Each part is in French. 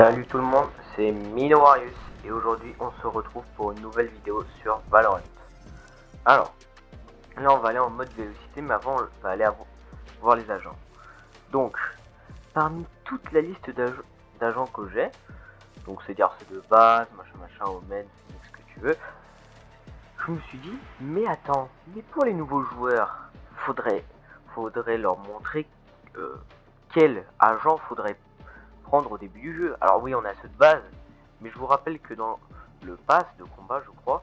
Salut tout le monde, c'est Minowarius et aujourd'hui on se retrouve pour une nouvelle vidéo sur Valorant. Alors, là on va aller en mode vélocité, mais avant on va aller voir les agents. Donc, parmi toute la liste d'agents que j'ai, donc c'est-à-dire c'est de base, machin, omen, ce que tu veux, je me suis dit, mais attends, mais pour les nouveaux joueurs, faudrait leur montrer quel agent faudrait prendre au début du jeu. Alors oui, on a ceux de base, mais je vous rappelle que dans le pass de combat, je crois,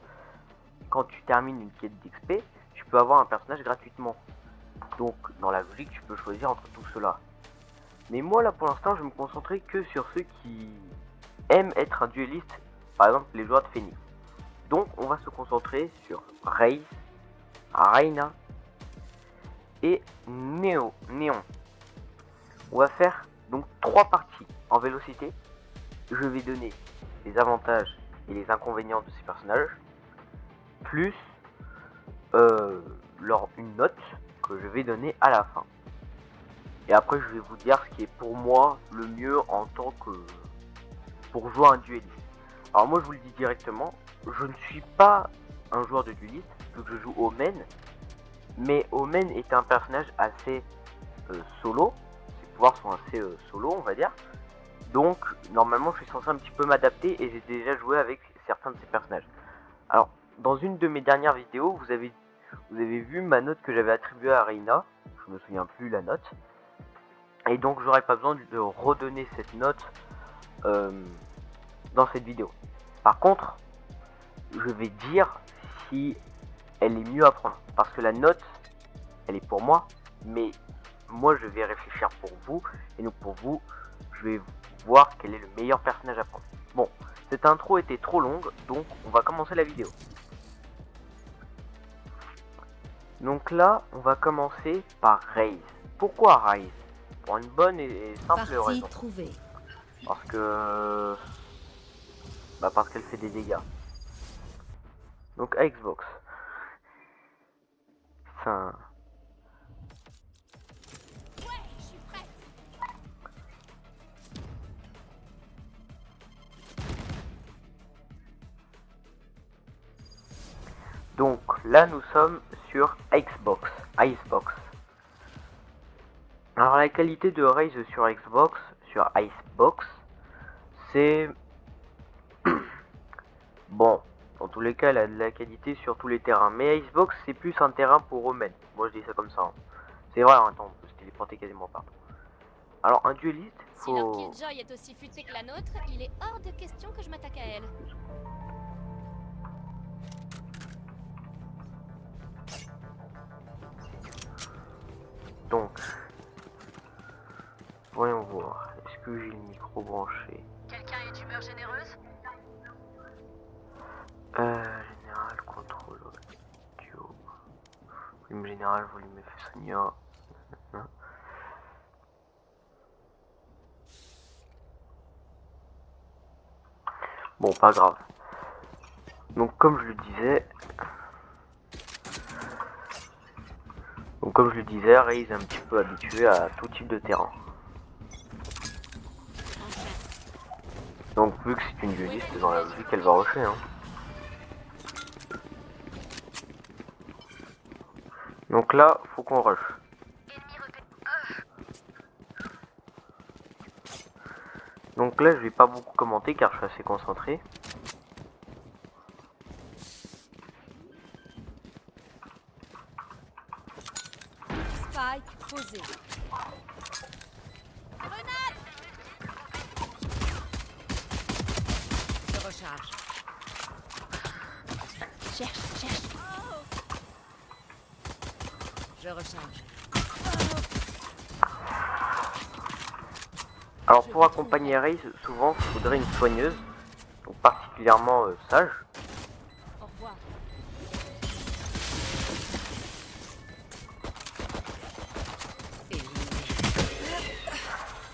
quand tu termines une quête d'XP, tu peux avoir un personnage gratuitement. Donc dans la logique, tu peux choisir entre tout cela. Mais moi là pour l'instant, je vais me concentrer que sur ceux qui aiment être un dueliste, par exemple les joueurs de Phoenix. Donc on va se concentrer sur Raze, Reyna et Néon. On va faire donc 3 parties en vélocité. Je vais donner les avantages et les inconvénients de ces personnages, plus une note que je vais donner à la fin. Et après je vais vous dire ce qui est pour moi le mieux en tant que pour jouer un dueliste. Alors moi je vous le dis directement, je ne suis pas un joueur de dueliste vu que je joue Omen, mais Omen est un personnage assez solo, ses pouvoirs sont assez solo on va dire. Donc normalement je suis censé un petit peu m'adapter et j'ai déjà joué avec certains de ces personnages. Alors dans une de mes dernières vidéos vous avez vu ma note que j'avais attribuée à Reyna, je me souviens plus la note, et donc j'aurais pas besoin de redonner cette note dans cette vidéo. Par contre je vais dire si elle est mieux à prendre, parce que la note elle est pour moi, mais moi je vais réfléchir pour vous, et donc pour vous je vais voir quel est le meilleur personnage à prendre. Bon, cette intro était trop longue, donc on va commencer la vidéo. Donc là, on va commencer par Raze. Pourquoi Raze? Pour une bonne et simple raison. Trouvée. Parce que... parce qu'elle fait des dégâts. Donc Xbox. Ça... Donc là nous sommes sur Xbox, Icebox. Alors la qualité de Raze sur Xbox, sur Icebox, c'est... bon, dans tous les cas elle a de la qualité sur tous les terrains. Mais Icebox c'est plus un terrain pour Omen. Moi je dis ça comme ça. Hein. C'est vrai, attends, on peut se téléporter quasiment partout. Alors un dueliste, Si leur Killjoy est aussi futé que la nôtre, il est hors de question que je m'attaque à elle. Donc, voyons voir. Est-ce que j'ai le micro branché? Quelqu'un est d'humeur généreuse? Général, contrôle audio. Volume général, volume effet sonore. Bon, pas grave. Donc, comme je le disais... Raze est un petit peu habitué à tout type de terrain. Donc, vu que c'est une dueliste, dans la logique, elle va rusher, hein. Donc là, faut qu'on rush. Donc là, je vais pas beaucoup commenter car je suis assez concentré. Spike posé. Grenade! Je recharge. Cherche. Je recharge. Alors pour accompagner Raze, souvent il faudrait une soigneuse, donc particulièrement sage. Au revoir.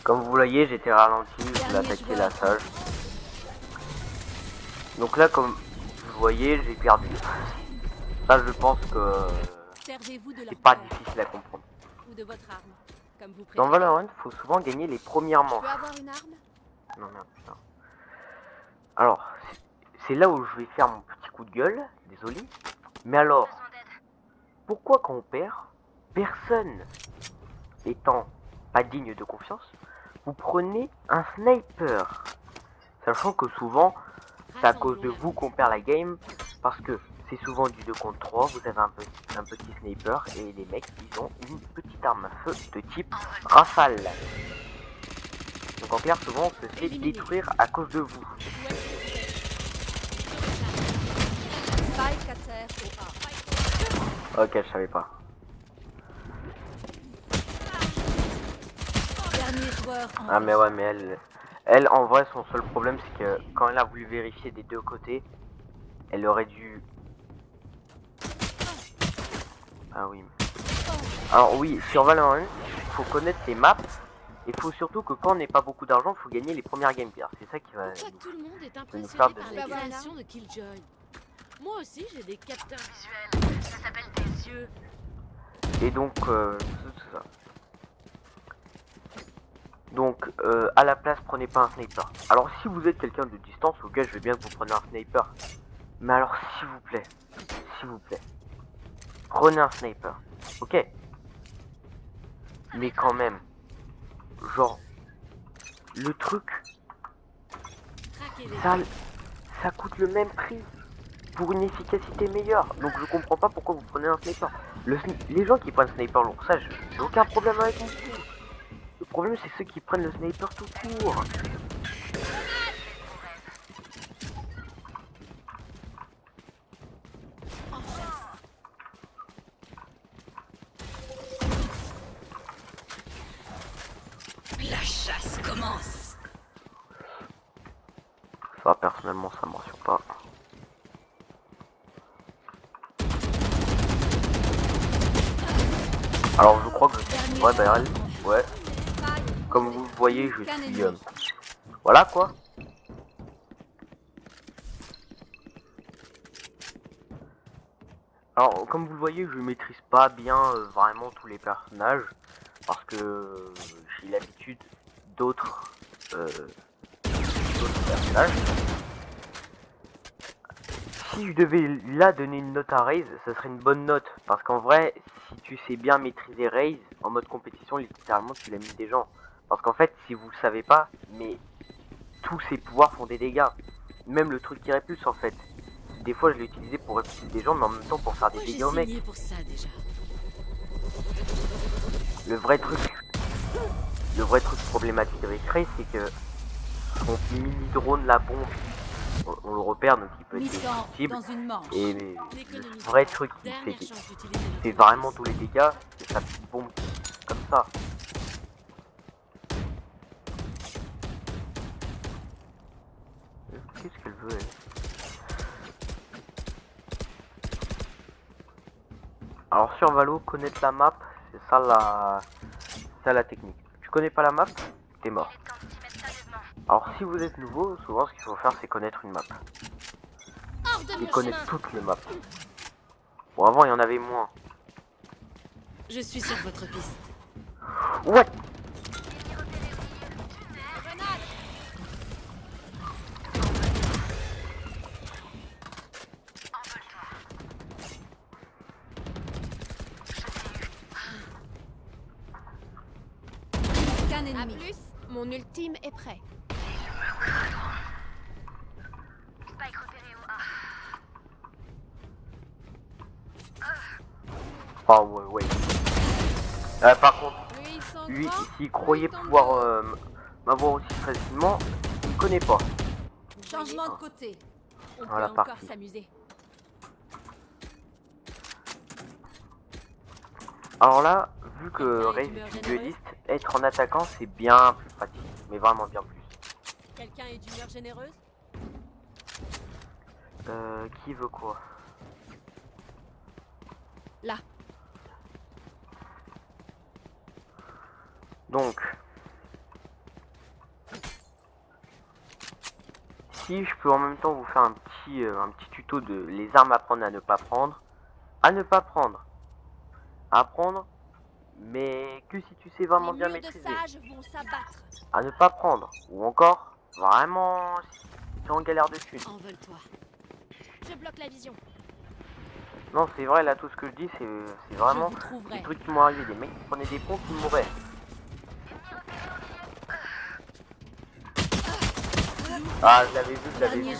Comme vous voyez, j'étais ralenti, je voulais attaquer la sage. Donc là, comme vous voyez, j'ai perdu. Ça, je pense que Servez-vous de leur c'est pas peur difficile à comprendre. ou de votre arme, comme vous Dans préférez. Valorant, il faut souvent gagner les premières Je manches. peux avoir une arme? Non merde, putain. Alors, c'est là où je vais faire mon petit coup de gueule, désolé. Mais alors, pourquoi quand on perd, personne étant pas digne de confiance, vous prenez un sniper? Sachant que souvent, c'est à cause de vous qu'on perd la game, parce que c'est souvent du 2 contre 3, vous avez un petit sniper, et les mecs, ils ont une petite arme à feu de type rafale. Donc en clair, souvent, on se fait détruire à cause de vous. Spike à terre au A. Ok, je savais pas. Dernier joueur en Ah mais ouais, mais elle en vrai, son seul problème, c'est que quand elle a voulu vérifier des deux côtés, elle aurait dû... Ah oui. Alors oui, sur Valorant, il faut connaître les maps. Il faut surtout que quand on n'a pas beaucoup d'argent, il faut gagner les premières games. C'est ça qui va Pourquoi tout le monde est faire impressionné de par nous. la création de Killjoy? Moi aussi, j'ai des capteurs visuels. Ça s'appelle des yeux. Et donc, c'est ça. Donc, à la place, prenez pas un sniper. Alors, si vous êtes quelqu'un de distance, ok, je veux bien que vous preniez un sniper. Mais alors, s'il vous plaît, prenez un sniper. Ok. Mais quand même, genre, le truc, Traquez-les. ça coûte le même prix pour une efficacité meilleure. Donc, je comprends pas pourquoi vous prenez un sniper. Les gens qui prennent sniper lourd, ça, j'ai aucun problème avec vous. Le problème, c'est ceux qui prennent le sniper tout court. La chasse commence. Ça, personnellement, ça me rassure pas. Alors, je crois que je suis... Ouais, bah, ouais. Comme vous le voyez, je suis... Voilà, quoi. Alors, comme vous le voyez, je maîtrise pas bien vraiment tous les personnages. Parce que j'ai l'habitude d'autres personnages. Si je devais là donner une note à Raze, ça serait une bonne note. Parce qu'en vrai, si tu sais bien maîtriser Raze, en mode compétition, littéralement tu l'as mis des gens. Parce qu'en fait, si vous le savez pas, mais tous ses pouvoirs font des dégâts. Même le truc qui répulse en fait. Des fois je l'ai utilisé pour répulser des gens, mais en même temps pour faire des dégâts aux mecs. Pour ça, déjà. Le vrai truc problématique avec Raze, c'est que son mini drone, la bombe, on le repère, donc il peut être destructible. Dans une manche. Et le vrai truc qui fait vraiment tous les dégâts, c'est sa petite bombe comme ça. Qu'est-ce qu'elle veut, elle? Alors sur Valo, connaître la map, c'est ça la technique. Tu connais pas la map, t'es mort. Alors si vous êtes nouveau, souvent ce qu'il faut faire, c'est connaître une map. Et connaître toutes les maps. Bon, avant il y en avait moins. Je suis sur votre piste. What? Qu'un A ennemi. plus, mon ultime est prêt. Spike repéré au A. Ah ouais. Par contre, lui, s'il croyait pouvoir m'avoir aussi facilement, il connaît pas. Changement de côté. On Voilà, peut encore parti. s'amuser. Alors là, vu que Raze est une dueliste, être en attaquant c'est bien plus pratique, mais vraiment bien plus. Quelqu'un est d'humeur généreuse? Qui veut quoi? Là. Donc, si je peux en même temps vous faire un petit tuto de les armes à prendre, à ne pas prendre, à prendre, mais que si tu sais vraiment bien Les murs de maîtriser, sages vont s'abattre. à ne pas prendre, ou encore Vraiment, c'est en galère de thunes. Envole-toi. Je bloque la vision. Non, c'est vrai, là, tout ce que je dis, c'est Je vraiment vous trouverai. des trucs qui m'ont arrivé. Des mecs qui prenaient des ponts qui mouraient. Ah, je l'avais vu,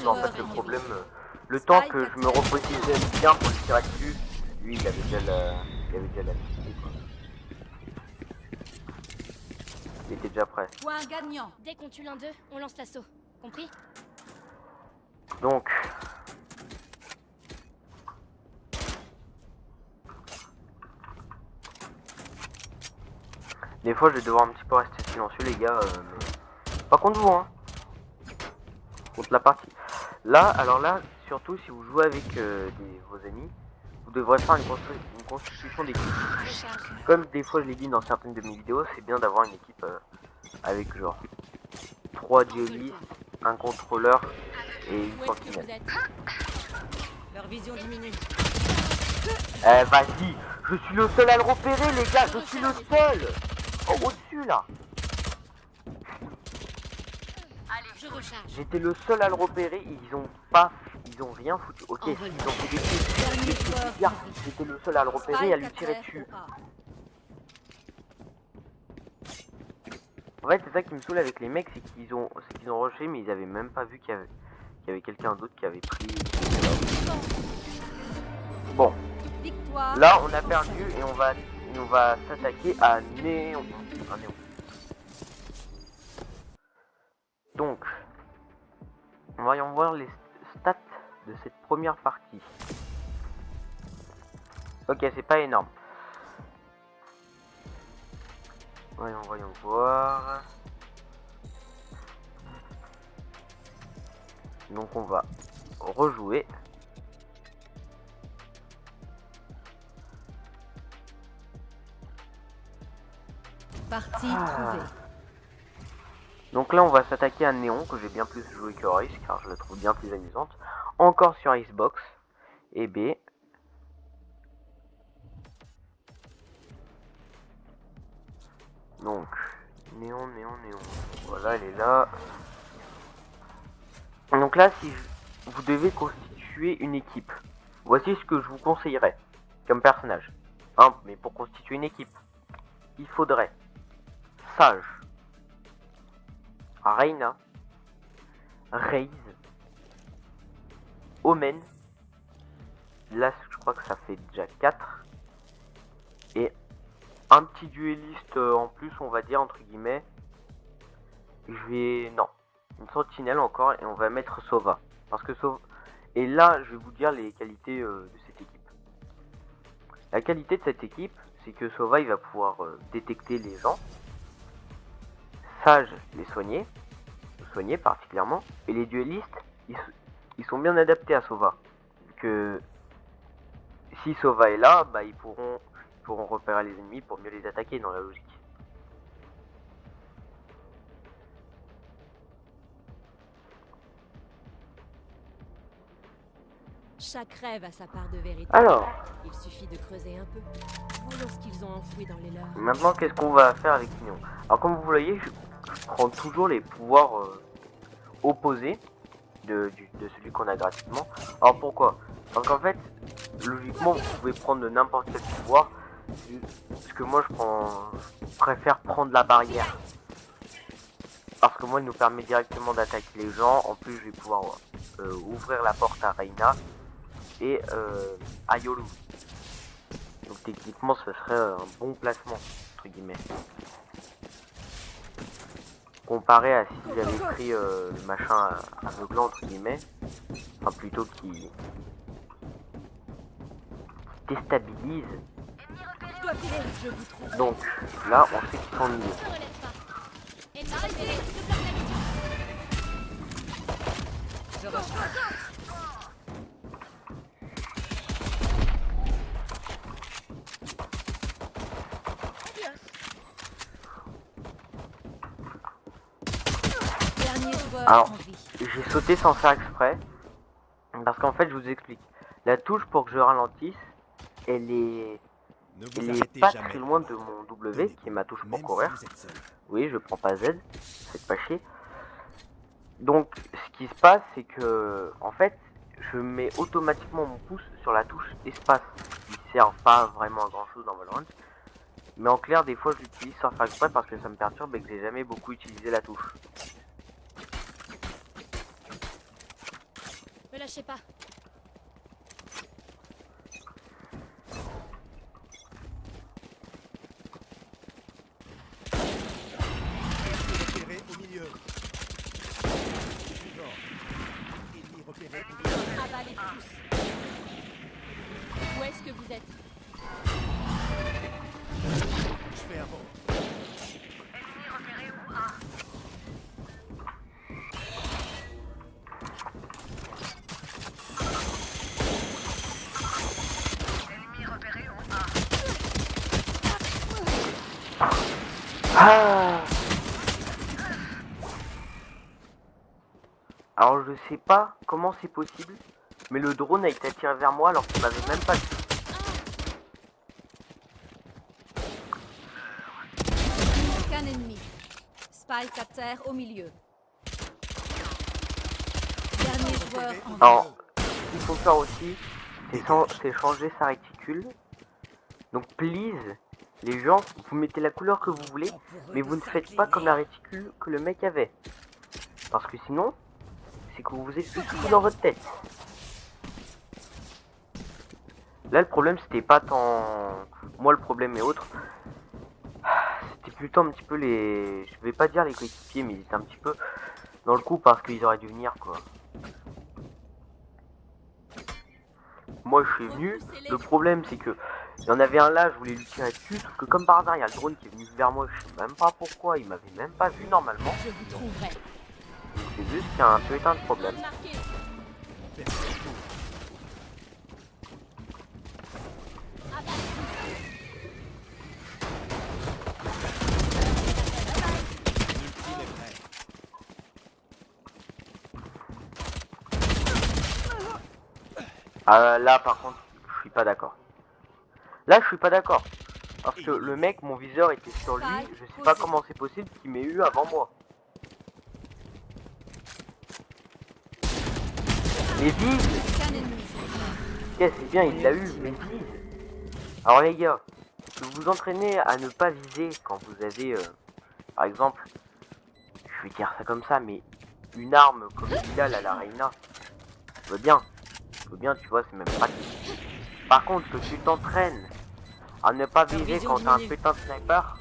mais en fait, le problème, le temps que je me repositionne bien pour le tirer dessus, lui, il avait déjà la visée, quoi. Il était déjà prêt. Point gagnant. Dès qu'on tue l'un d'eux, on lance l'assaut. Compris? Donc, des fois, je vais devoir un petit peu rester silencieux, les gars, mais pas contre vous, hein. Contre la partie. Là, alors là, surtout si vous jouez avec vos amis, vous devrez faire une constitution d'équipe. Recharge. Comme des fois je l'ai dit dans certaines de mes vidéos, c'est bien d'avoir une équipe avec genre 3 duelistes, un contrôleur et une Où est-ce que vous sentinelle. êtes? Leur vision diminue. Eh vas-y, je suis le seul à le repérer les gars, je suis le seul. Oh, au-dessus là. Je recharge. J'étais le seul à le repérer, ils ont rien foutu. Ok, ils ont fait des Dernier trucs joueur bizarres. en vie. J'étais le seul à le repérer et à lui Spike à tirer terre dessus. au A. En fait, c'est ça qui me saoule avec les mecs, c'est qu'ils ont rushé, mais ils avaient même pas vu qu'il y avait quelqu'un d'autre qui avait pris. Bon, Victoire. là on a perdu et on va s'attaquer à Néon. Un Néon. Donc, voyons voir les stats de cette première partie. Ok, c'est pas énorme. Voyons voir. Donc on va rejouer. Partie trouvée. Donc là on va s'attaquer à Néon, que j'ai bien plus joué que Rice, car je la trouve bien plus amusante. Encore sur Xbox et B. Donc, Néon. Voilà, elle est là. Donc là, si vous devez constituer une équipe, voici ce que je vous conseillerais comme personnage. Hein, mais pour constituer une équipe, il faudrait Sage, Reyna, Raze, Omen. Là, je crois que ça fait déjà 4. Et un petit dueliste en plus, on va dire, entre guillemets. Non, une sentinelle encore, et on va mettre Sova. Parce que Sova... Et là, je vais vous dire les qualités de cette équipe. La qualité de cette équipe, c'est que Sova, il va pouvoir détecter les gens. Sage, les soigner particulièrement. Et les duellistes, ils sont bien adaptés à Sova. Que si Sova est là, bah, ils pourront repérer les ennemis pour mieux les attaquer dans la logique. Chaque rêve a sa part de vérité. Alors, Il suffit de creuser un peu. Voyons ce qu'ils ont enfoui dans les leurs. maintenant qu'est-ce qu'on va faire avec Néon? Alors comme vous voyez, je prends toujours les pouvoirs opposés de celui qu'on a gratuitement. Alors pourquoi? Parce qu'en fait, logiquement, vous pouvez prendre n'importe quel pouvoir. Parce que moi, je préfère prendre la barrière. Parce que moi, il nous permet directement d'attaquer les gens. En plus, je vais pouvoir ouvrir la porte à Reyna et à Yolu. Donc techniquement, ce serait un bon placement, entre guillemets. Comparé à si j'avais pris le machin aveuglant, entre guillemets. Enfin, plutôt qui déstabilise. Je dois filer. Je vous trouve. Donc là, on sait qu'ils sont niés. Ne relève pas. Ennemi repéré. Je bloque la vision. Je recharge. Dernier joueur Alors, en vie. j'ai sauté sans faire exprès. Parce qu'en fait, je vous explique. La touche pour que je ralentisse, elle est pas très loin de mon W, qui est ma touche pour courir. Oui, je prends pas Z, faites pas chier. Donc ce qui se passe c'est que en fait je mets automatiquement mon pouce sur la touche espace qui sert pas vraiment à grand chose dans Valorant. Mais en clair des fois je l'utilise sans faire exprès parce que ça me perturbe et que j'ai jamais beaucoup utilisé la touche. Me lâchez pas. Repéré au milieu. Suivant. Ennemi repéré au milieu. Avalez tous. Où est-ce que vous êtes? Je fais un bond. Ah, alors je sais pas comment c'est possible, mais le drone a été attiré vers moi alors qu'il m'avait même pas vu. Aucun ennemi. Spike à terre au milieu. Dernier joueur en vie. Alors, ce qu'il faut faire aussi, c'est changer sa réticule. Donc please, les gens, vous mettez la couleur que vous voulez, mais vous ne faites pas comme la réticule que le mec avait. Parce que sinon, c'est que vous êtes tout dans votre tête. Là, le problème, c'était pas tant... Moi, le problème est autre. C'était plutôt un petit peu les... Je vais pas dire les coéquipiers, mais ils étaient un petit peu dans le coup parce qu'ils auraient dû venir, quoi. Moi, je suis venu. Le problème, c'est que... Il y en avait un là, je voulais lui tirer dessus, sauf que comme par hasard, il y a le drone qui est venu vers moi, je sais même pas pourquoi, il m'avait même pas vu normalement. Je vous trouverai. Donc c'est juste qu'il y a un peu de problème. Zone marquée. L'ultime est prêt. Là par contre, je suis pas d'accord. Là je suis pas d'accord. Parce que le mec, mon viseur était sur lui, je sais pas comment c'est possible qu'il m'ait eu avant moi. Mais vise! Aucun ennemi. Ok, c'est bien, il l'a eu, mais vise! Alors les gars, si vous vous entraînez à ne pas viser quand vous avez, par exemple, je vais dire ça comme ça, mais une arme comme Bilal à la Reina, ça veut bien, tu vois, c'est même pratique. Par contre, que tu t'entraînes à ne pas viser quand t'as un putain de sniper,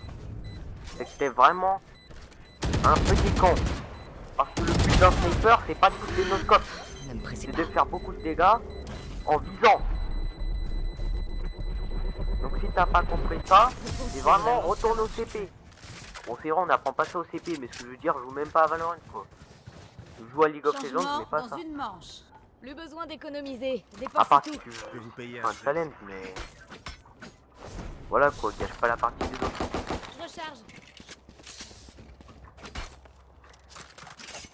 c'est que t'es vraiment un petit con. Parce que le but d'un sniper, c'est pas de foutre les no-scopes, c'est de faire beaucoup de dégâts en visant. Donc si t'as pas compris ça, c'est vraiment retourne au CP. Bon c'est vrai, on n'apprend pas ça au CP, mais ce que je veux dire, je joue même pas à Valorant quoi. Je joue à League of Legends, je Changement mets pas dans ça. une manche. Plus besoin d'économiser. À Dépensez part tout. si tu Je peux vous payer fais un challenge, mais... Voilà quoi, gâche pas la partie des autres. Je recharge.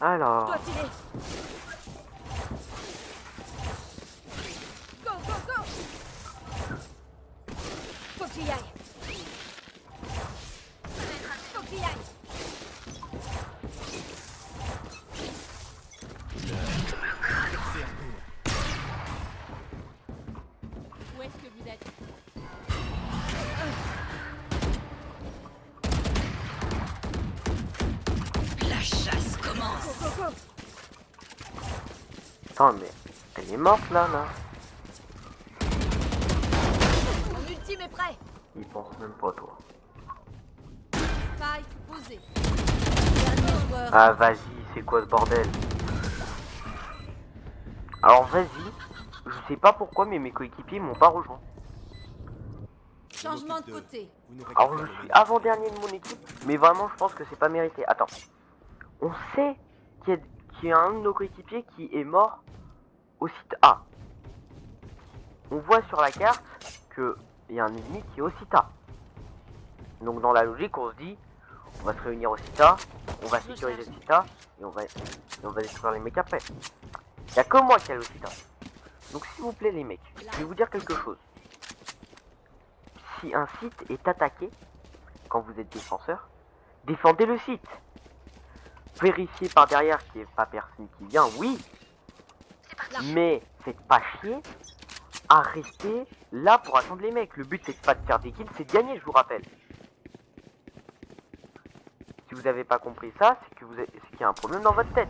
Alors... Dois filer. Go, go, go. Faut qu'il y aille. Faut qu'il y aille. C'est un tour. Où est-ce que vous êtes? La chasse commence. Go, go, go. Attends, mais... Elle est morte là. Mon ultime est prêt. Il pense même pas toi. Spike posé. Dernier joueur. Ah vas-y, c'est quoi ce bordel? Alors vas-y, je sais pas pourquoi mais mes coéquipiers m'ont pas rejoint. Changement de côté. Vous n'aurez Alors qu'à je faire suis le avant-dernier de mon équipe, mais vraiment je pense que c'est pas mérité. Attends, on sait qu'il y a un de nos coéquipiers qui est mort au site A. On voit sur la carte qu'il y a un ennemi qui est au site A. Donc dans la logique on se dit, on va se réunir au site A, on va sécuriser le site A, et on va détruire les mecs après. Il n'y a que moi qui ai le site A. Donc s'il vous plaît les mecs, je vais vous dire quelque chose. Si un site est attaqué, quand vous êtes défenseur, défendez le site. vérifier par derrière qu'il n'y ait pas personne qui vient, oui. Mais faites pas chier à rester là pour attendre les mecs. Le but c'est pas de faire des kills, c'est de gagner, je vous rappelle. Si vous n'avez pas compris ça, c'est que c'est qu'il y a un problème dans votre tête.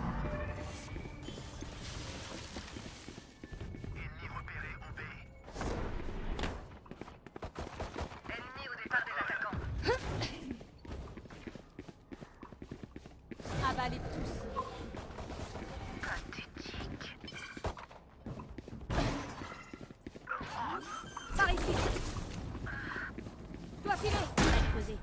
Avalez tous. Par ici. Dois filer. Allez, posez.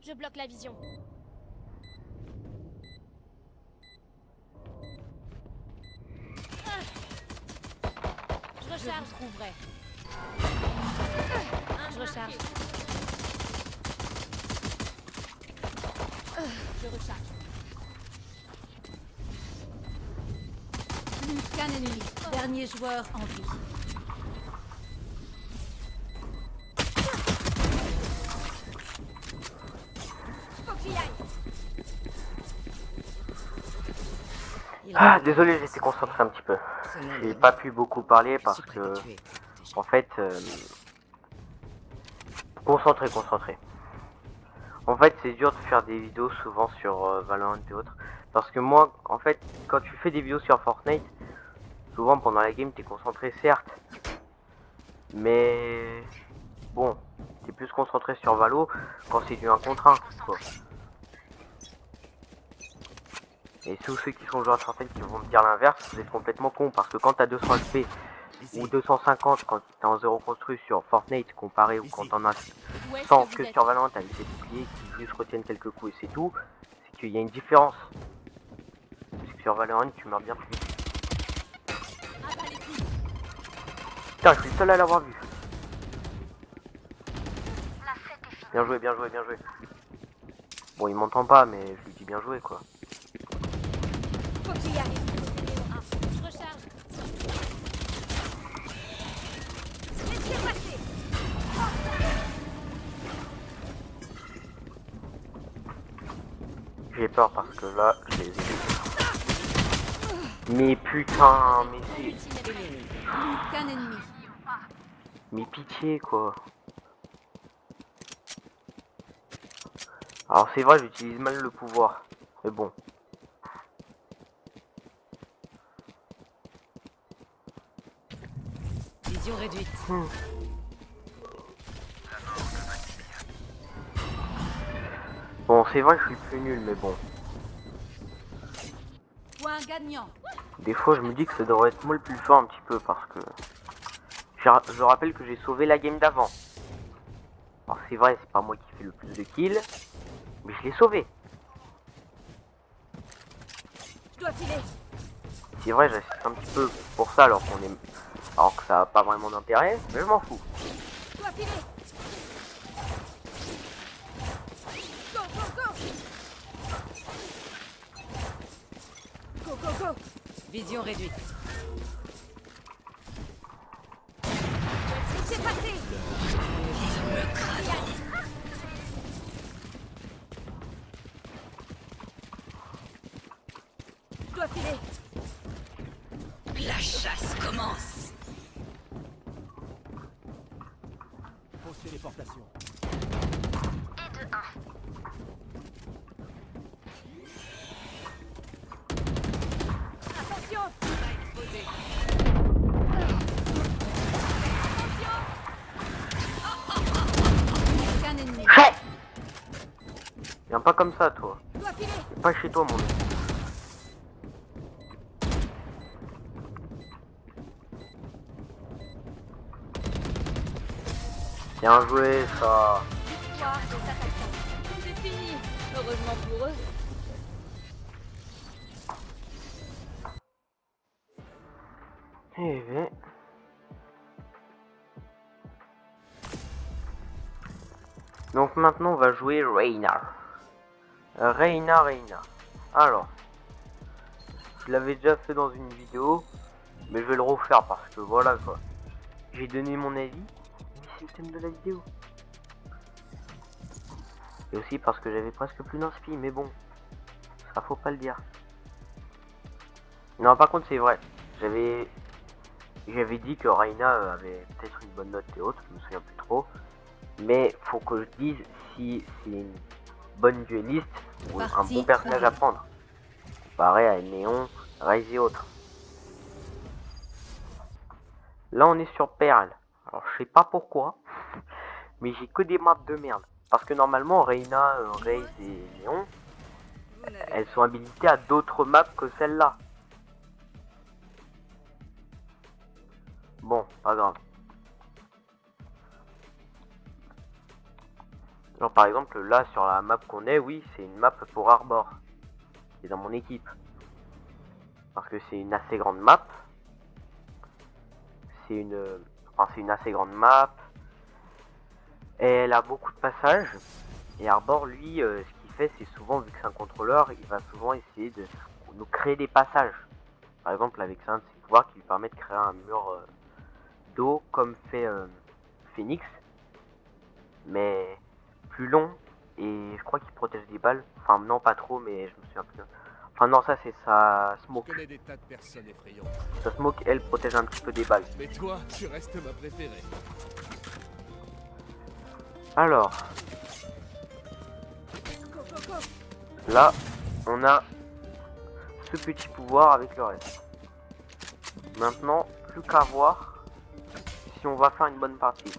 Je bloque la vision. Je recharge. Je vous trouverai. Je recharge. Je recharge. Plus qu'un ennemi. Dernier joueur en vie. Faut que j'y aille. Ah, désolé, j'étais concentré un petit peu. J'ai pas pu beaucoup parler parce que, en fait, concentré. En fait, c'est dur de faire des vidéos souvent sur Valorant et autres. Parce que moi, en fait, quand tu fais des vidéos sur Fortnite, souvent pendant la game, t'es concentré, certes. Mais, bon, t'es plus concentré sur Valo quand c'est du 1 contre 1, quoi. Et tous ceux qui sont joueurs de Fortnite qui vont me dire l'inverse, vous êtes complètement con parce que quand t'as 200 HP ou 250 quand t'es en 0 construit sur Fortnite comparé ou quand t'en as Où est-ce 100 que que vous êtes? sur Valorant avec des boucliers qui juste retiennent quelques coups et c'est tout, c'est qu'il y a une différence. Parce que sur Valorant tu meurs bien plus vite. Avalez tous. Putain, je suis le seul à l'avoir vu. Bien joué. Bon, il m'entend pas mais je lui dis bien joué quoi. Faut que j'y aille. Je recharge. Laissez passer. J'ai peur parce que là, je les ai vus. Mais putain, mais c'est... Ultime est prêt. Plus qu'un ennemi. Mais pitié quoi. Alors c'est vrai, j'utilise mal le pouvoir. Mais bon. Vision réduite. Bon, c'est vrai que je suis plus nul, mais bon. Point gagnant. Des fois, je me dis que ça devrait être moi le plus fort un petit peu parce que... Je rappelle que j'ai sauvé la game d'avant. Alors c'est vrai, c'est pas moi qui fais le plus de kills, mais je l'ai sauvé. Je dois filer. C'est vrai, j'assiste un petit peu pour ça alors qu'on est... Alors que ça a pas vraiment d'intérêt, mais je m'en fous. Je dois filer. Go, go, go. Go, go, go. Vision réduite. Laissez passer. Je dois filer. La chasse commence. Fausse téléportation. Attention. Plus qu'un ennemi. Hey, viens pas comme ça toi. Je dois filer. Viens pas chez toi mon ami. Bien joué ça. Victoire des attaquants. C'est fini. Heureusement pour eux. Eh ben. Donc maintenant on va jouer Reyna. Reyna. Alors, je l'avais déjà fait dans une vidéo, mais je vais le refaire parce que voilà quoi. j'ai donné mon avis, mais c'est le thème de la vidéo. Et aussi parce que j'avais presque plus d'inspi, mais bon, ça faut pas le dire. Non, par contre c'est vrai, j'avais dit que Reyna avait peut-être une bonne note et autres, je me souviens plus trop. Mais faut que je dise si c'est une bonne dueliste ou un bon personnage à prendre. Comparé à Néon, Raze et autres. Là on est sur Perle. Alors je sais pas pourquoi, mais j'ai que des maps de merde. Parce que normalement Reyna, Raze et Néon, elles sont habilitées à d'autres maps que celle-là. Bon, pas grave. Genre par exemple là sur la map qu'on est, oui c'est une map pour Arbor. C'est dans mon équipe. Parce que c'est une assez grande map. C'est une assez grande map. Et elle a beaucoup de passages. Et Arbor lui ce qu'il fait c'est souvent, vu que c'est un contrôleur, il va souvent essayer de nous créer des passages. Par exemple avec un de ses pouvoirs qui lui permet de créer un mur d'eau comme fait Phoenix. Mais plus long et je crois qu'il protège des balles. Enfin non pas trop mais je me souviens plus. Enfin non ça c'est sa smoke. Je connais des tas de personnes effrayantes. Sa smoke elle protège un petit peu des balles. Mais toi, tu restes ma préférée. Alors là on a ce petit pouvoir avec le reste. Maintenant plus qu'à voir si on va faire une bonne partie.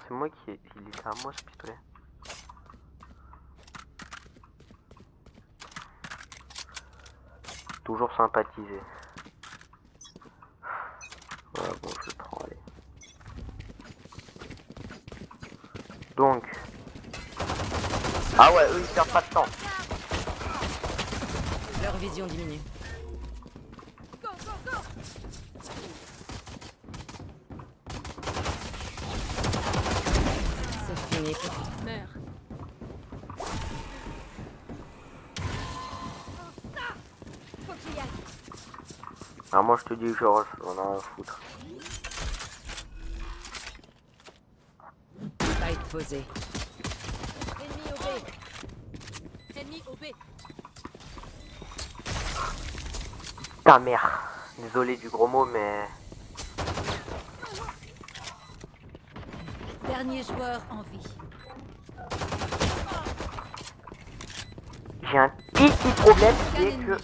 C'est moi qui il est à moi ce pistolet. Toujours sympathisé. Voilà, bon je le prends, allez. Donc. Ah ouais, eux ils perdent pas de temps. Leur vision diminue. C'est fini. Meurs. Alors moi je te dis Georges, on a à foutre. Fight posé. Ennemi au B. Ennemi au B. Ta mère. Désolé du gros mot mais... Dernier joueur en vie. J'ai un petit problème qui est que...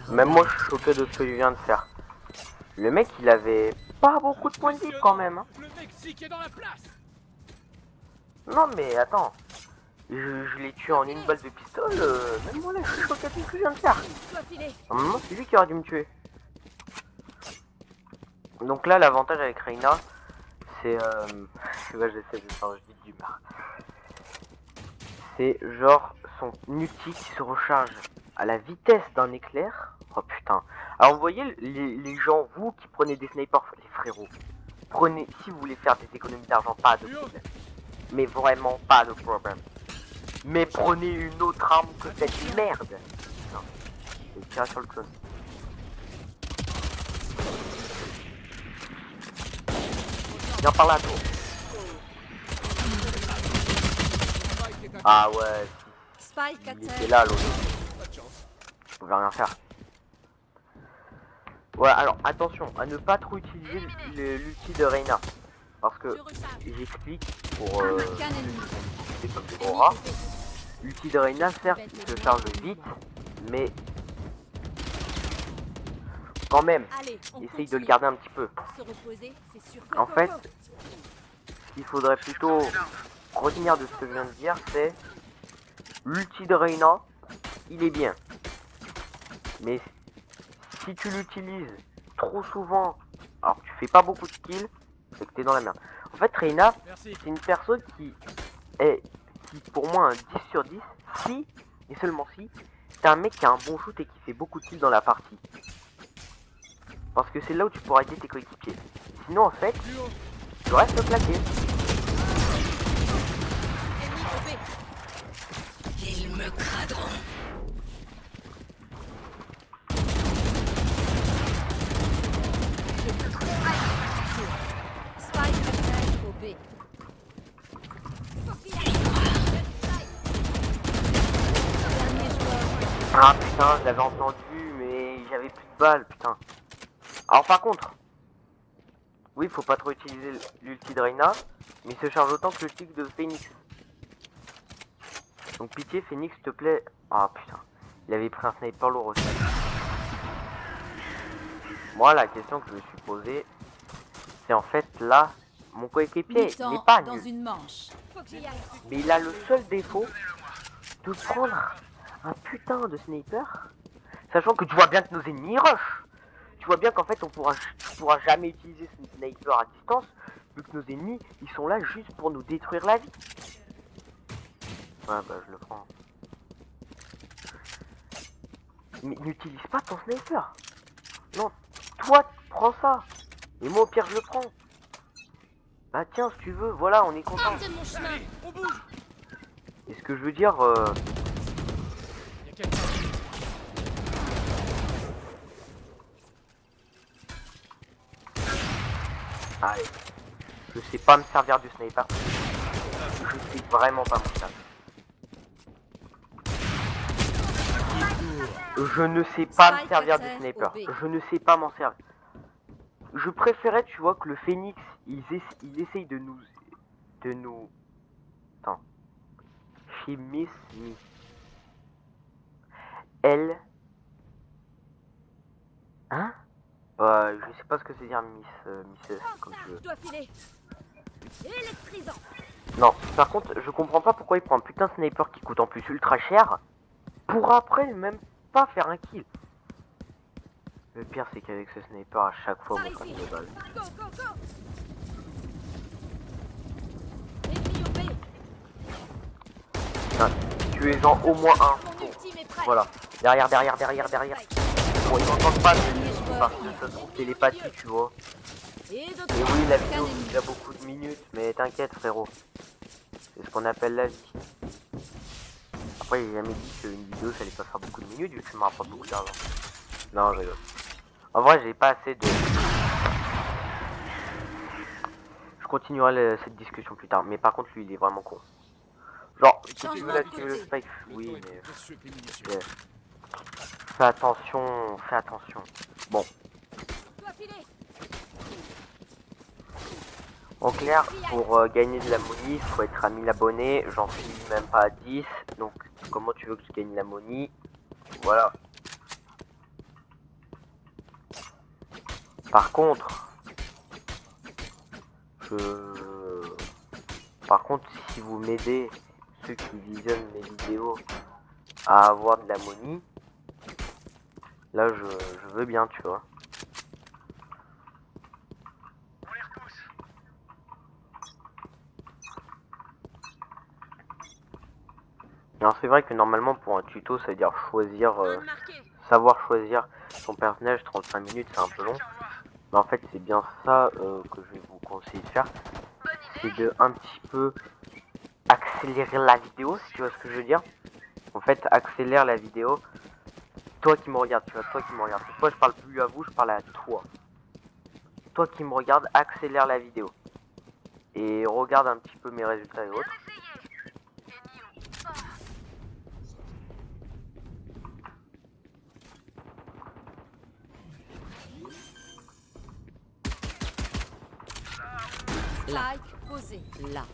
Même moi je suis choqué de ce que je viens de faire. Le mec il avait pas beaucoup de points de vie quand même. Hein. Le Mexique est dans la place. Non mais attends. Je l'ai tué en une balle de pistolet. Même moi là je suis choqué de ce que je viens de faire. Normalement c'est lui qui aurait dû me tuer. Donc là l'avantage avec Reyna c'est... ouais, j'essaie de changer d'humeur. C'est genre son ulti qui se recharge à la vitesse d'un éclair. Oh putain. Alors vous voyez les gens, vous qui prenez des snipers, les frérots, prenez, si vous voulez faire des économies d'argent, pas de problème. Mais vraiment pas de problème. Mais prenez une autre arme que cette merde. Non. Et tirez sur le clone. Viens par là, toi. Ah ouais, Spike à il était terre. là l'autre. Pas de chance. Je pouvais rien faire. Ouais, alors attention à ne pas trop utiliser l'ulti de Reyna. Parce que j'explique pour Aucun ennemi. les Aura. L'ulti de Reyna, certes, il se charge vite, mais quand même, Allez, on essaye de continue. le garder un petit peu. Se reposer, c'est sûr. En fait, ce qu'il faudrait plutôt retenir de ce que je viens de dire, c'est l'ulti de Reyna, il est bien. Mais si tu l'utilises trop souvent, alors que tu fais pas beaucoup de kills, c'est que t'es dans la merde. En fait, Reyna, Merci. c'est une personne qui est, pour moi, un 10 sur 10, si, et seulement si, c'est un mec qui a un bon shoot et qui fait beaucoup de kills dans la partie. Parce que c'est là où tu pourras aider tes coéquipiers. Sinon en fait, Plus haut. tu restes plaqué. Ennemi au B. Ils me craderont. Spike à terre au B. Dernier joueur. Ah putain, je l'avais entendu, mais j'avais plus de balles, putain. Alors par contre, oui, faut pas trop utiliser l'ulti de Reyna, mais il se charge autant que l'ulti de Phoenix. Donc pitié, Phoenix, s'il te plaît. Ah putain, il avait pris un sniper lourd aussi. Moi, la question que je me suis posée, c'est en fait là, mon coéquipier n'est Mi-temps pas dans nul, une manche. Faut que j'y aille. mais il a le seul défaut de prendre un putain de sniper, sachant que tu vois bien que nos ennemis rush. Tu vois bien qu'en fait tu pourras jamais utiliser ce sniper à distance, vu que nos ennemis ils sont là juste pour nous détruire la vie. Ouais bah je le prends. Mais n'utilise pas ton sniper. Non, toi prends ça. Et moi au pire je le prends. Bah tiens si tu veux, voilà on est content. Hors de mon chemin. Allez, on bouge. Et ce que je veux dire, Il y a quelqu'un. allez, je sais pas me servir du sniper. Je sais vraiment pas m'en servir. Je ne sais pas me servir du sniper. Je ne sais pas m'en servir. Je préférais, tu vois, que le Phoenix, il essaye de nous... Attends. She miss me. Elle... Hein? Je sais pas ce que c'est dire miss, comme tu veux. Je dois filer. Électrisant. Non, par contre, je comprends pas pourquoi il prend un putain de sniper qui coûte en plus ultra cher pour après même pas faire un kill. Le pire, c'est qu'avec ce sniper, à chaque fois, on me prend des balles. Go, go, go. Ennemi au B. Putain, tu es en au moins un. Mon ultime est prêt. Voilà, derrière. Bon, ils n'entendent pas, Dernier mais joueur. parce que ça se trouve télépathie, tu vois. Et d'autres. Et oui, la vidéo, il a beaucoup de minutes, mais t'inquiète, frérot. C'est ce qu'on appelle la vie. Après, j'ai jamais dit qu'une vidéo, ça allait pas faire beaucoup de minutes, vu que ça me rapporte beaucoup d'argent. Non, je rigole. En vrai, j'ai pas assez de... Je continuerai cette discussion plus tard, mais par contre, lui, il est vraiment con. Genre, si tu veux Changement de l'activer le côté. spike, Le oui, temps est mais... précieux que les munitions. Ouais. Fais attention, fais attention. Bon, Je dois filer. en clair, pour gagner de la money, il faut être à 1000 abonnés. J'en suis même pas à 10. Donc, comment tu veux que je gagne la money? Voilà. Par contre, si vous m'aidez, ceux qui visionnent mes vidéos, à avoir de la money, là, je veux bien, tu vois. Alors c'est vrai que normalement pour un tuto ça veut dire choisir, Zone marquée. savoir choisir son personnage. 35 minutes c'est un peu long. Mais en fait c'est bien ça que je vais vous conseiller de faire. C'est de un petit peu accélérer la vidéo, si tu vois ce que je veux dire. En fait accélère la vidéo. Toi qui me regarde, tu vois, toi qui me regarde. Pourquoi je parle plus à vous, je parle à toi. Toi qui me regarde, accélère la vidéo. Et regarde un petit peu mes résultats et autres. Spike posé. Là.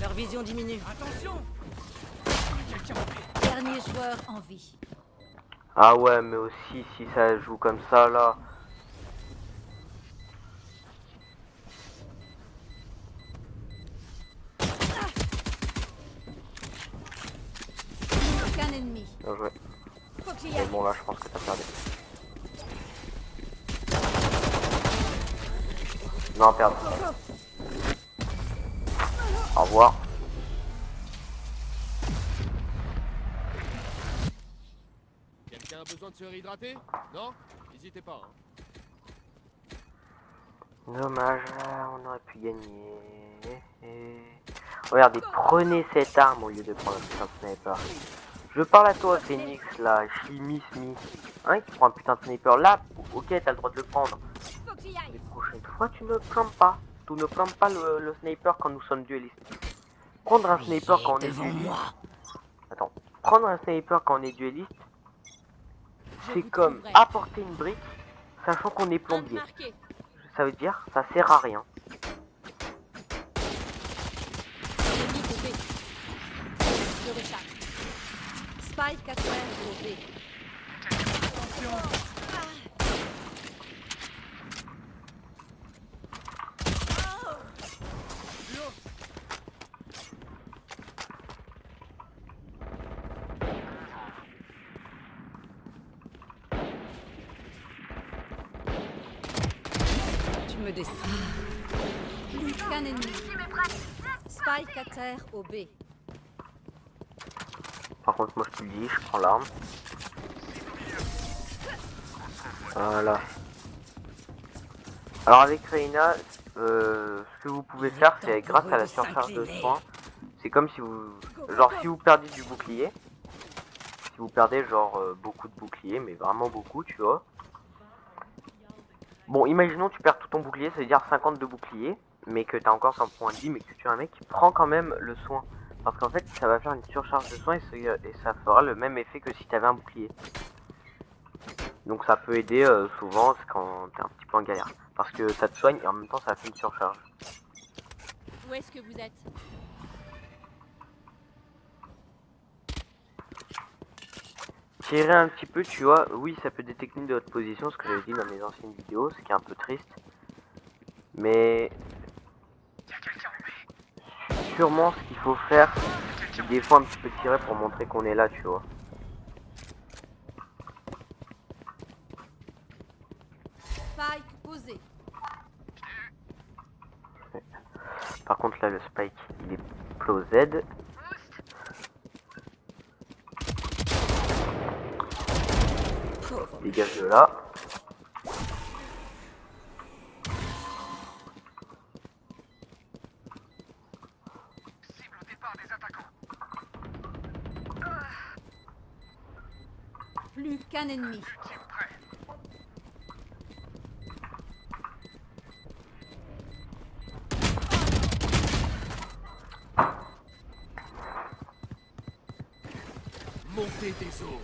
Leur vision diminue. Attention. Dernier joueur en vie. Ah ouais, mais aussi si ça joue comme ça là. Aucun ennemi. Bien joué. Faut que j'y Mais aille. bon là je pense que t'as perdu. Non, perdu. Au revoir. Quelqu'un a besoin de se réhydrater? Non? N'hésitez pas. Hein. Dommage, on aurait pu gagner. Regardez, prenez cette arme au lieu de prendre un putain de sniper. Je parle à toi, Phoenix, là, Shimi Smith. Hein, qui prend un putain de sniper. Là, ok, t'as le droit de le prendre. Faut que j'y aille. Les prochaines fois, tu ne plantes pas. Tu ne plantes pas le sniper quand nous sommes duellistes. Prendre un sniper quand on est devant dueliste. moi. Attends, prendre un sniper quand on est dueliste, Je c'est vous comme trouverai. apporter une brique, sachant qu'on est Un plombier. marqué. Ça veut dire, ça sert à rien. Ennemi tombé. Je recharge. Spike à terre au B. Tu me destines. Plus qu'un ennemi. Spike à terre au B. Par contre, moi je te le dis, je prends l'arme. Voilà. Alors avec Reina, ce que vous pouvez faire, c'est grâce à la surcharge de soins, c'est comme si vous, genre si vous perdez du bouclier, si vous perdez genre beaucoup de boucliers, mais vraiment beaucoup, tu vois. Bon, imaginons tu perds tout ton bouclier, ça veut dire 50 de bouclier, mais que t'as encore 100 points de vie, mais que tu es un mec qui prend quand même le soin. Parce qu'en fait, ça va faire une surcharge de soins et ça fera le même effet que si t'avais un bouclier. Donc ça peut aider souvent quand t'es un petit peu en galère. Parce que ça te soigne et en même temps ça fait une surcharge. Où est-ce que vous êtes? Tirer un petit peu, tu vois, oui ça peut détecter de votre position, ce que j'avais dit dans mes anciennes vidéos, ce qui est un peu triste. Mais sûrement ce qu'il faut faire, c'est des fois un petit peu tirer pour montrer qu'on est là, tu vois. Spike posé. Par contre là le spike il est closed. Dégage de là. Plus qu'un ennemi. Montez des eaux.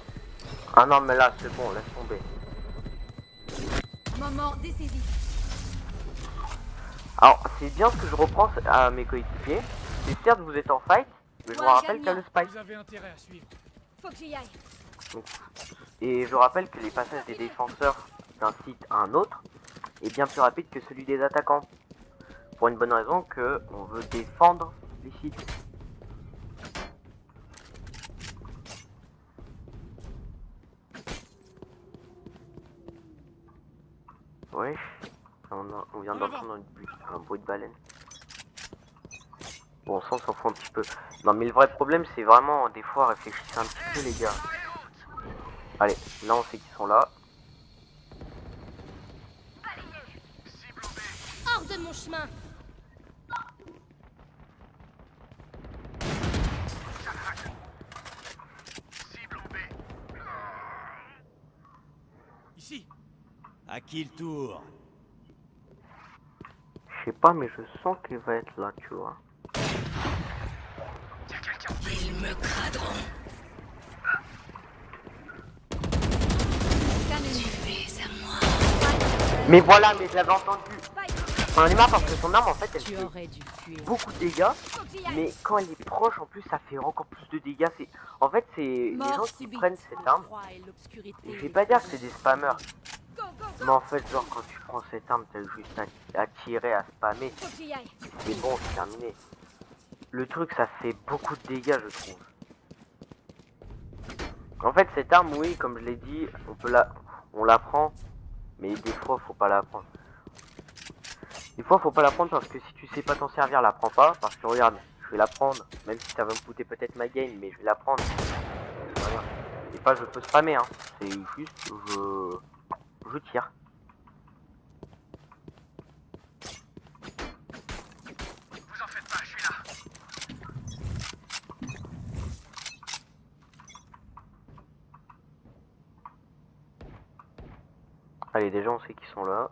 Ah non mais là c'est bon, laisse tomber. Moment décisif. Alors c'est bien ce que je reprends à mes coéquipiers. C'est certes vous êtes en fight, mais je vous Ouais, rappelle qu'il y a gagnant. le spike. Vous avez intérêt à suivre. Faut que j'y aille. Et je rappelle que les passages des défenseurs d'un site à un autre est bien plus rapide que celui des attaquants. Pour une bonne raison que on veut défendre les sites. Ouais, on vient d'entendre un bruit de baleine. Bon, ça on s'en fout un petit peu. Non mais le vrai problème c'est vraiment des fois réfléchissez un petit peu les gars. Allez, là on sait qu'ils sont là. Hors de mon chemin. Ici. À qui le tour? Je sais pas mais je sens qu'il va être là, tu vois. Ils me craderont. Qu'un ennemi. Tu es à moi. Mais voilà, mais je l'avais entendu. J'en ai marre parce que son arme en fait elle Tu fait aurais dû fuir. beaucoup de dégâts. Faut que j'y aille. Mais quand elle est proche en plus ça fait encore plus de dégâts. En fait c'est les Mort gens qui subite. prennent cette arme. Froid et l'obscurité. Je vais pas dire que c'est des spammers. Go, go, go. Mais en fait genre quand tu prends cette arme t'as juste à tirer, à spammer. Faut que j'y aille. C'est bon, c'est terminé. Le truc ça fait beaucoup de dégâts je trouve. En fait cette arme oui comme je l'ai dit on la prend. Mais des fois faut pas la prendre. Des fois, faut pas la prendre parce que si tu sais pas t'en servir, la prends pas. Parce que regarde, je vais la prendre, même si ça va me coûter peut-être ma game, mais je vais la prendre. Voilà. Et pas je peux spammer, hein. C'est juste, je tire. Vous en faites pas, je suis là. Allez, déjà on sait qu'ils sont là.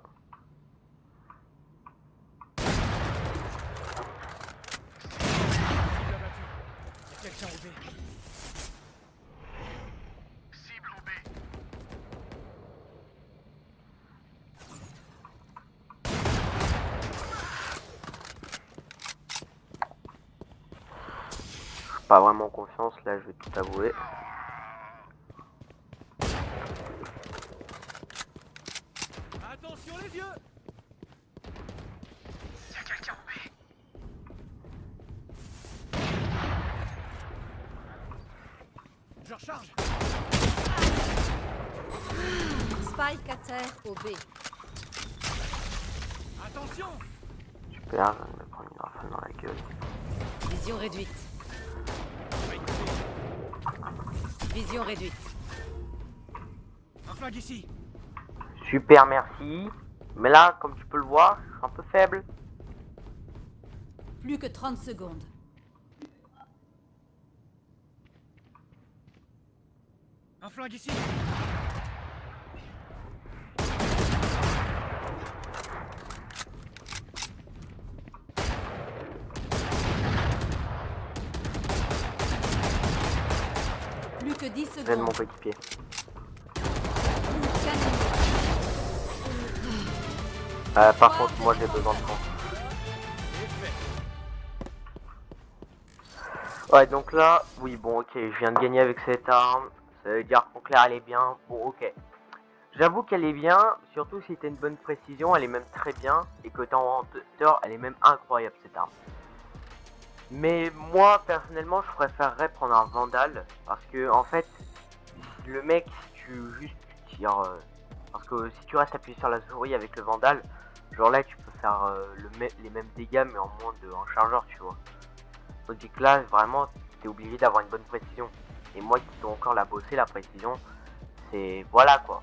Quelqu'un au B. Cible au B. Pas vraiment confiance, là je vais tout avouer. Attention les yeux. Il y a quelqu'un au B. Je recharge. Spike à terre au B. Attention. Super, je viens de me prendre une rafale dans la gueule. Vision réduite. Vision réduite. Un flingue ici. Super, merci. Mais là, comme tu peux le voir, je suis un peu faible. Plus que 30 secondes. Un flingue ici. Plus que 10 J'aide mon secondes. coéquipier. Aucun ennemi. Par contre, moi j'ai besoin de temps. Ouais, donc là, oui, bon, ok, je viens de gagner avec cette arme. Ça veut dire qu'en clair, elle est bien. Bon, ok. J'avoue qu'elle est bien, surtout si t'as une bonne précision, elle est même très bien. Et que t'es en hauteur, elle est même incroyable cette arme. Mais moi, personnellement, je préférerais prendre un Vandal. Parce que, en fait, le mec, si tu juste tu tires. Parce que si tu restes appuyé sur la souris avec le Vandal, genre là, tu peux faire les mêmes dégâts, mais en moins de un chargeur, tu vois. Tandis que là, vraiment, t'es obligé d'avoir une bonne précision. Et moi qui dois encore la bosser, la précision, c'est voilà quoi.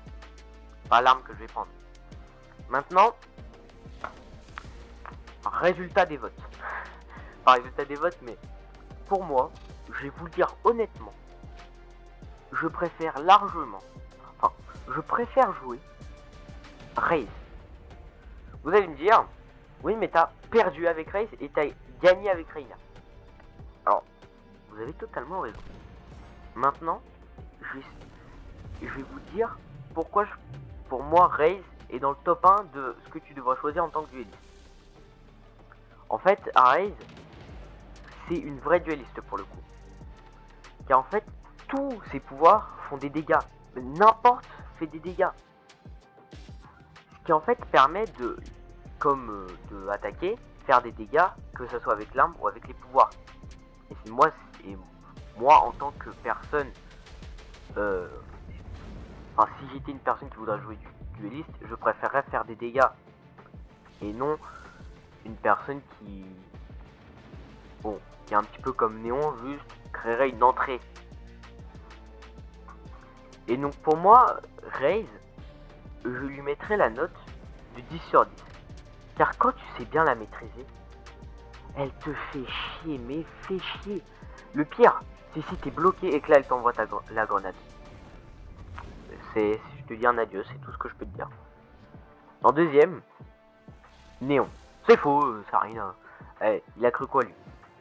Pas l'arme que je vais prendre. Maintenant, résultat des votes. Pas résultat des votes, mais pour moi, je vais vous le dire honnêtement, je préfère largement, enfin, je préfère jouer Raze. Vous allez me dire, oui, mais t'as perdu avec Raze et t'as gagné avec Reyna. Alors, vous avez totalement raison. Maintenant, je vais vous dire pourquoi pour moi Raze est dans le top 1 de ce que tu devrais choisir en tant que dueliste. En fait, Raze, c'est une vraie dueliste pour le coup. Car en fait, tous ses pouvoirs font des dégâts. N'importe fait des dégâts. Ce qui en fait permet de, comme de attaquer, faire des dégâts, que ce soit avec l'arme ou avec les pouvoirs. Et c'est moi en tant que personne, enfin si j'étais une personne qui voudrait jouer du dueliste, je préférerais faire des dégâts. Et non une personne qui, bon, qui est un petit peu comme Néon, juste créerait une entrée. Et donc pour moi, Raze, je lui mettrais la note de 10 sur 10. Car quand tu sais bien la maîtriser, elle te fait chier, mais fait chier. Le pire, c'est si t'es bloqué et que là elle t'envoie la grenade. C'est, je te dis un adieu, c'est tout ce que je peux te dire. En deuxième, Néon. C'est faux, ça rien. Eh, il a cru quoi lui?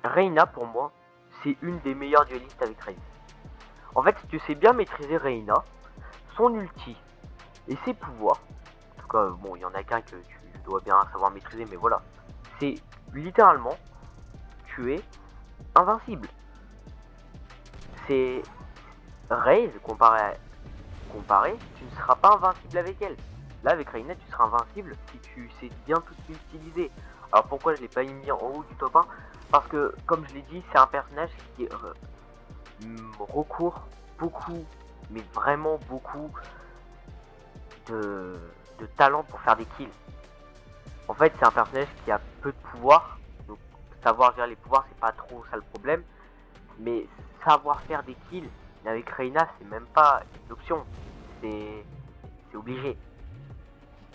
Reyna pour moi, c'est une des meilleures duelistes avec Raze. En fait, si tu sais bien maîtriser Reyna, son ulti et ses pouvoirs, en tout cas, bon, il y en a qu'un que tu dois bien savoir maîtriser, mais voilà, c'est littéralement, tu es invincible. C'est Raze comparé, tu ne seras pas invincible avec elle. Là, avec Reyna, tu seras invincible si tu sais bien tout utiliser. Alors pourquoi je l'ai pas mis en haut du top 1? Parce que, comme je l'ai dit, c'est un personnage qui recourt beaucoup, mais vraiment beaucoup de talent pour faire des kills. En fait, c'est un personnage qui a peu de pouvoir. Donc, savoir gérer les pouvoirs, c'est pas trop ça le problème. Mais savoir faire des kills avec Reyna, c'est même pas une option. C'est obligé.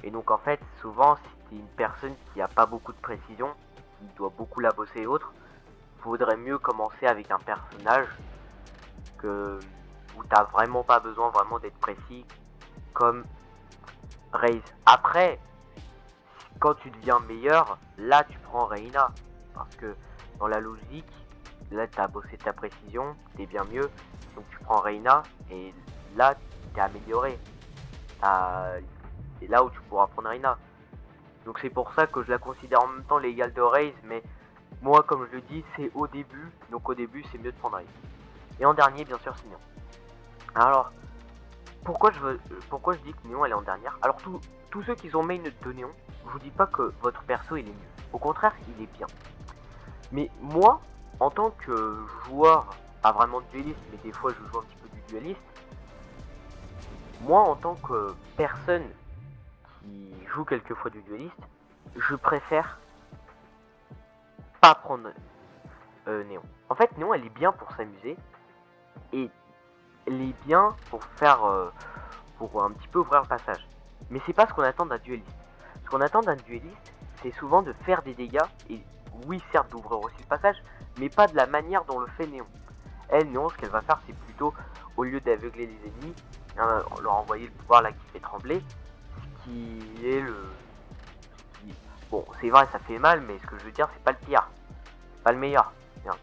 Et donc, en fait, souvent, si t'es une personne qui a pas beaucoup de précision, qui doit beaucoup la bosser et autres, faudrait mieux commencer avec un personnage où t'as vraiment pas besoin vraiment d'être précis, comme Raze. Après, quand tu deviens meilleur, là tu prends Reyna, parce que dans la logique, là t'as bossé ta précision, t'es bien mieux, donc tu prends Reyna et là t'es amélioré. C'est là où tu pourras prendre Reyna. Donc c'est pour ça que je la considère en même temps l'égale de Raze, mais moi comme je le dis, c'est au début, donc au début c'est mieux de prendre Raze. Et en dernier, bien sûr, c'est Néon. Alors, pourquoi je dis que Néon elle est en dernière? Alors tous ceux qui ont main de Néon, je vous dis pas que votre perso il est mieux. Au contraire, il est bien. Mais moi, en tant que joueur, pas vraiment dueliste, mais des fois je joue un petit peu du dueliste. Moi, en tant que personne qui joue quelquefois du dueliste, je préfère pas prendre Néon. En fait, Néon elle est bien pour s'amuser et elle est bien pour faire pour un petit peu ouvrir le passage. Mais c'est pas ce qu'on attend d'un dueliste. Ce qu'on attend d'un dueliste, c'est souvent de faire des dégâts et oui, certes d'ouvrir aussi le passage, mais pas de la manière dont le fait Néon. Elle, Néon, ce qu'elle va faire, c'est plutôt au lieu d'aveugler les ennemis, leur envoyer le pouvoir là qui fait trembler, ce qui est bon, c'est vrai, ça fait mal, mais ce que je veux dire, c'est pas le pire, c'est pas le meilleur. Bien.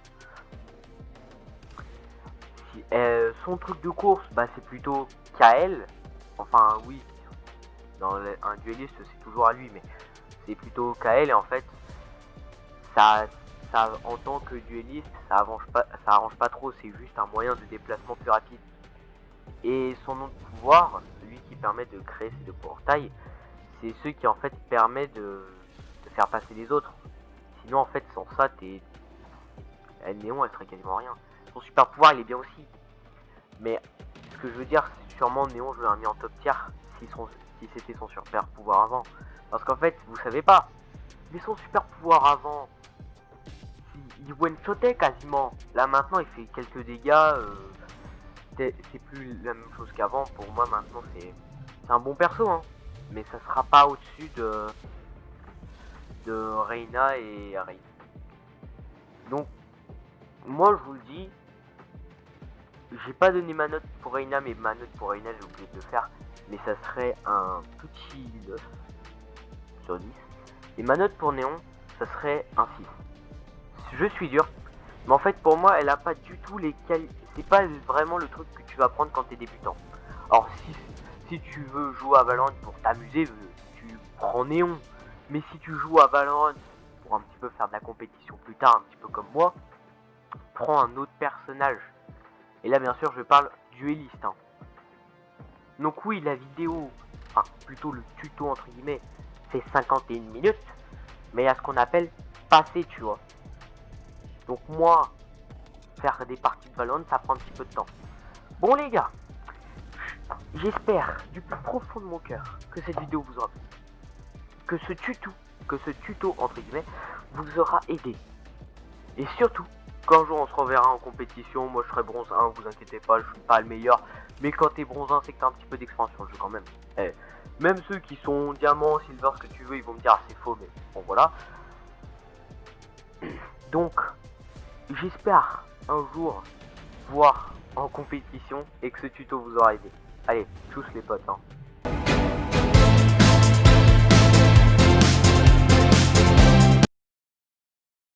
Son truc de course, bah c'est plutôt KL. Enfin oui, dans un dueliste c'est toujours à lui, mais c'est plutôt KL et en fait ça en tant que dueliste ça arrange pas trop, c'est juste un moyen de déplacement plus rapide. Et son nom de pouvoir, celui qui permet de créer ces deux portails, c'est ceux qui en fait permet de faire passer les autres. Sinon en fait sans ça Néon elle serait quasiment rien. Son super pouvoir il est bien aussi. Mais ce que je veux dire, c'est sûrement Néon je l'aurais mis en top tier si c'était son super pouvoir avant. Parce qu'en fait, vous savez pas, mais son super pouvoir avant, il one-shotait quasiment. Là maintenant il fait quelques dégâts, c'est plus la même chose qu'avant. Pour moi maintenant c'est un bon perso, hein. Mais ça sera pas au-dessus de Reyna et Raze. Donc moi je vous le dis, j'ai pas donné ma note pour Reyna, mais ma note pour Reyna j'ai oublié de le faire, mais ça serait un petit 9 sur 10. Et ma note pour Néon, ça serait un 6. Je suis dur, mais en fait pour moi elle a pas du tout les qualités, c'est pas vraiment le truc que tu vas prendre quand t'es débutant. Alors si tu veux jouer à Valorant pour t'amuser, tu prends Néon, mais si tu joues à Valorant pour un petit peu faire de la compétition plus tard, un petit peu comme moi, prends un autre personnage. Et là bien sûr je parle dueliste, hein. Donc oui, la vidéo, enfin plutôt le tuto entre guillemets, c'est 51 minutes, mais il y a ce qu'on appelle passer, tu vois. Donc moi, faire des parties de Valorant, ça prend un petit peu de temps. Bon les gars, j'espère du plus profond de mon cœur que cette vidéo vous aura plu, que ce tuto entre guillemets vous aura aidé. Et surtout, qu'un jour on se reverra en compétition, moi je serai bronze 1, vous inquiétez pas, je suis pas le meilleur. Mais quand t'es bronze 1, c'est que t'as un petit peu d'expérience sur le jeu quand même. Même ceux qui sont diamant, silver, ce que tu veux, ils vont me dire ah, c'est faux, mais bon voilà. Donc, j'espère un jour voir en compétition et que ce tuto vous aura aidé. Allez, tous les potes, hein.